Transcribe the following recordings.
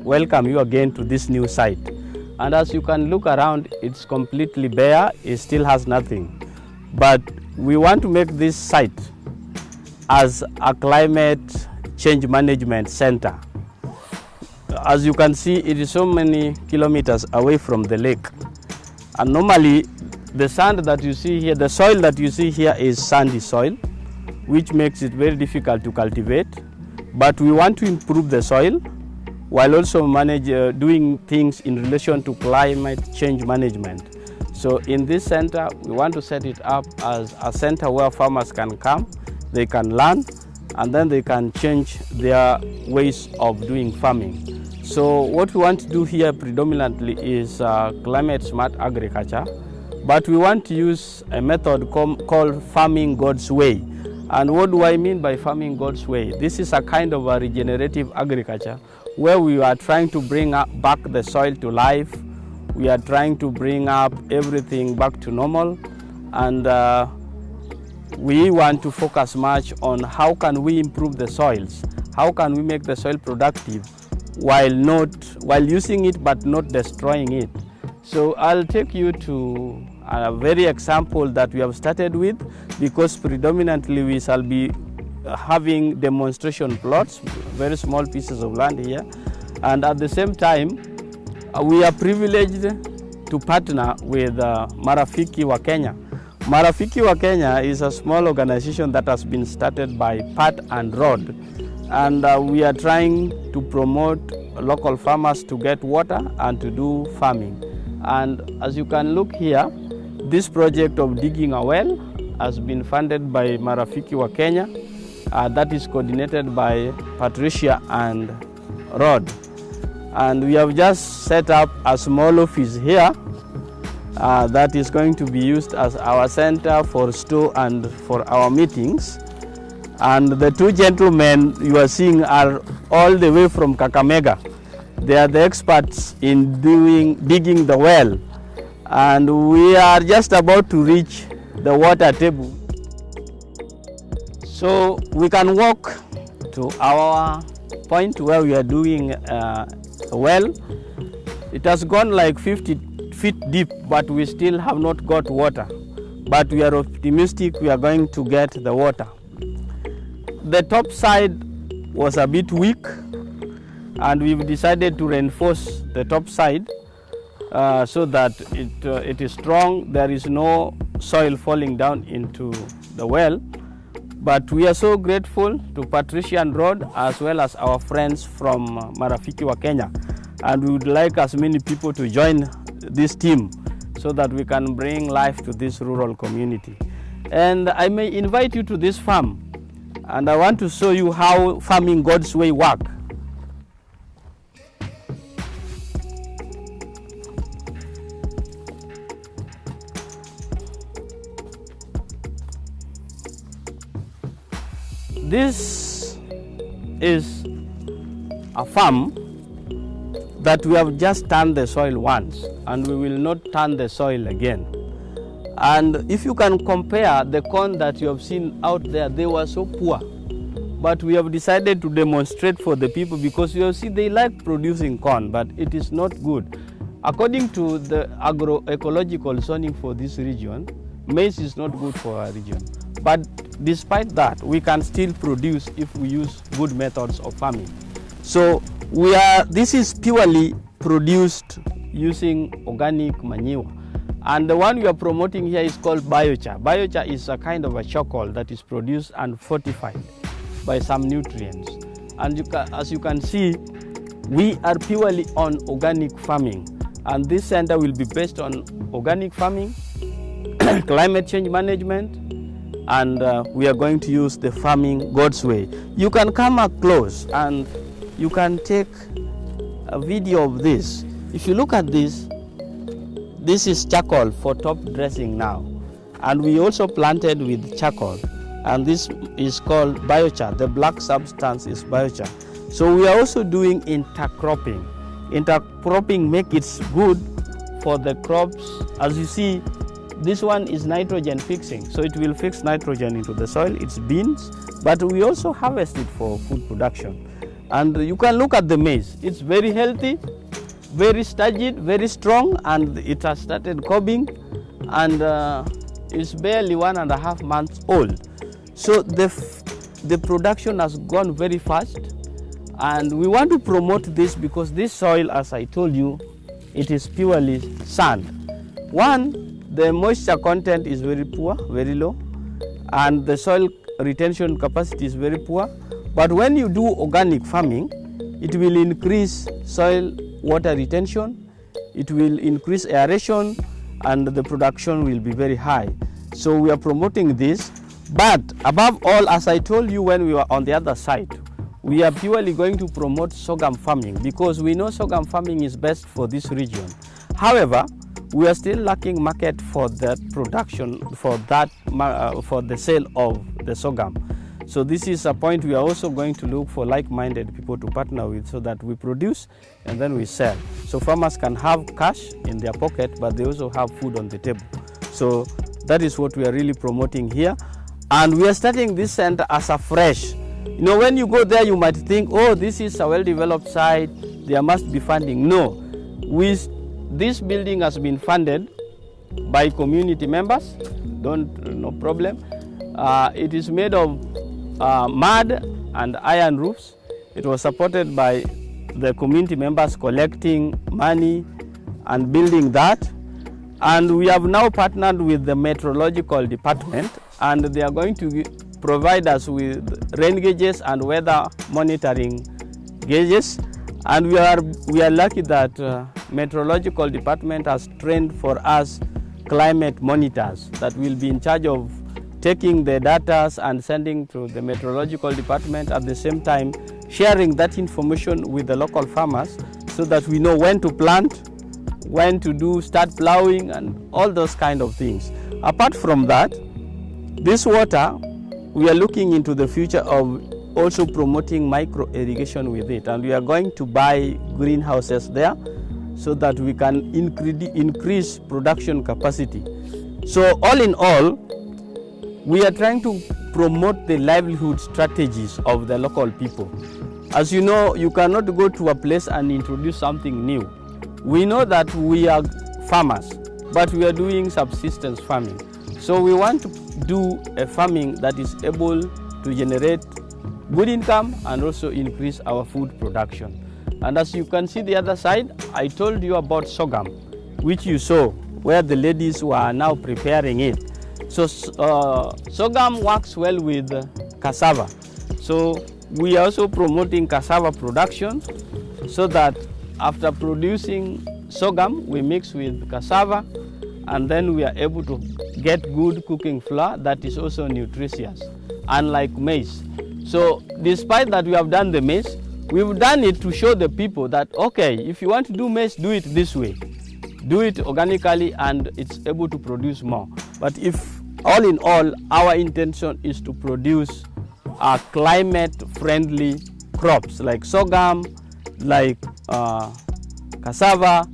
Welcome you again to this new site, and as you can look around, it's completely bare. It still has nothing, but we want to make this site as a climate change management center. As you can see, it is so many kilometers away from the lake, and normally the sand that you see here, the soil that you see here is sandy soil, which makes it very difficult to cultivate. But we want to improve the soil while also doing things in relation to climate change management. So in this center, we want to set it up as a center where farmers can come, they can learn, and then they can change their ways of doing farming. So what we want to do here predominantly is climate smart agriculture, but we want to use a method called farming God's way. And what do I mean by farming God's way? This is a kind of a regenerative agriculture where we are trying to bring back the soil to life. We are trying to bring up everything back to normal, and we want to focus much on how can we improve the soils, how can we make the soil productive while using it but not destroying it. So I'll take you to a very example that we have started with, because predominantly we shall be having demonstration plots, very small pieces of land here, and at the same time we are privileged to partner with Marafiki wa Kenya. Marafiki wa Kenya is a small organization that has been started by Pat and Rod, and we are trying to promote local farmers to get water and to do farming. And as you can look here, this project of digging a well has been funded by Marafiki wa Kenya. That is coordinated by Patricia and Rod. And we have just set up a small office here that is going to be used as our center for store and for our meetings. And the two gentlemen you are seeing are all the way from Kakamega. They are the experts in digging the well. And we are just about to reach the water table. So we can walk to our point where we are doing a well. It has gone like 50 feet deep, but we still have not got water. But we are optimistic we are going to get the water. The top side was a bit weak, and we've decided to reinforce the top side so that it is strong. There is no soil falling down into the well. But we are so grateful to Patricia and Rod, as well as our friends from Marafiki wa Kenya. And we would like as many people to join this team so that we can bring life to this rural community. And I may invite you to this farm, and I want to show you how farming God's way works. This is a farm that we have just turned the soil once, and we will not turn the soil again. And if you can compare the corn that you have seen out there, they were so poor. But we have decided to demonstrate for the people, because you see they like producing corn, but it is not good. According to the agroecological zoning for this region, maize is not good for our region. But despite that, we can still produce if we use good methods of farming. So this is purely produced using organic manure. And the one we are promoting here is called biochar. Biochar is a kind of a charcoal that is produced and fortified by some nutrients. And as you can see, we are purely on organic farming. And this center will be based on organic farming, climate change management, and we are going to use the farming God's way. You can come up close and you can take a video of this. If you look at this, this is charcoal for top dressing now. And we also planted with charcoal. And this is called biochar. The black substance is biochar. So we are also doing intercropping. Intercropping makes it good for the crops. As you see, this one is nitrogen fixing, so it will fix nitrogen into the soil. It's beans, but we also harvest it for food production. And you can look at the maize. It's very healthy, very sturdy, very strong, and it has started cobbing, and it's barely 1.5 months old. So the production has gone very fast, and we want to promote this because this soil, as I told you, it is purely sand. One, the moisture content is very poor, very low, and the soil retention capacity is very poor. But when you do organic farming, it will increase soil water retention, it will increase aeration, and the production will be very high. So we are promoting this. But above all, as I told you when we were on the other side, we are purely going to promote sorghum farming because we know sorghum farming is best for this region. However, we are still lacking market for that production, for the sale of the sorghum. So this is a point we are also going to look for like-minded people to partner with so that we produce and then we sell. So farmers can have cash in their pocket, but they also have food on the table. So that is what we are really promoting here. And we are starting this center as a fresh. You know, when you go there, you might think, oh, this is a well-developed site, there must be funding. No, this building has been funded by community members, no problem. It is made of mud and iron roofs. It was supported by the community members collecting money and building that. And we have now partnered with the meteorological department, and they are going to provide us with rain gauges and weather monitoring gauges. And we are lucky that meteorological department has trained for us climate monitors that will be in charge of taking the data and sending to the meteorological department, at the same time sharing that information with the local farmers so that we know when to plant, when to start plowing, and all those kind of things. Apart from that, this water, we are looking into the future of also promoting micro irrigation with it, and we are going to buy greenhouses there so that we can increase production capacity. So all in all, we are trying to promote the livelihood strategies of the local people. As you know, you cannot go to a place and introduce something new. We know that we are farmers, but we are doing subsistence farming. So we want to do a farming that is able to generate good income and also increase our food production. And as you can see the other side, I told you about sorghum, which you saw, where the ladies were now preparing it. So sorghum works well with cassava. So we are also promoting cassava production so that after producing sorghum, we mix with cassava, and then we are able to get good cooking flour that is also nutritious, unlike maize. So despite that we have done the maize, we've done it to show the people that, okay, if you want to do maize, do it this way. Do it organically and it's able to produce more. But if all in all, our intention is to produce climate-friendly crops like sorghum, like cassava,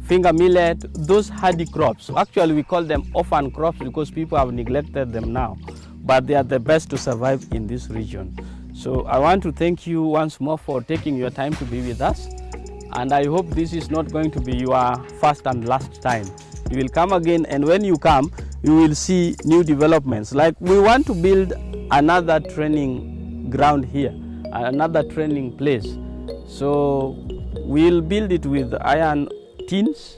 finger millet, those hardy crops. So actually we call them orphan crops because people have neglected them now, but they are the best to survive in this region. So I want to thank you once more for taking your time to be with us, and I hope this is not going to be your first and last time. You will come again, and when you come, you will see new developments. Like we want to build another training ground here, another training place. So we'll build it with iron tins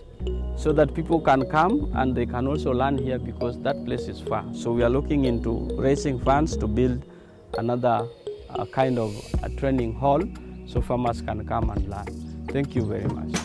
so that people can come and they can also learn here because that place is far. So we are looking into raising funds to build another kind of a training hall so farmers can come and learn. Thank you very much.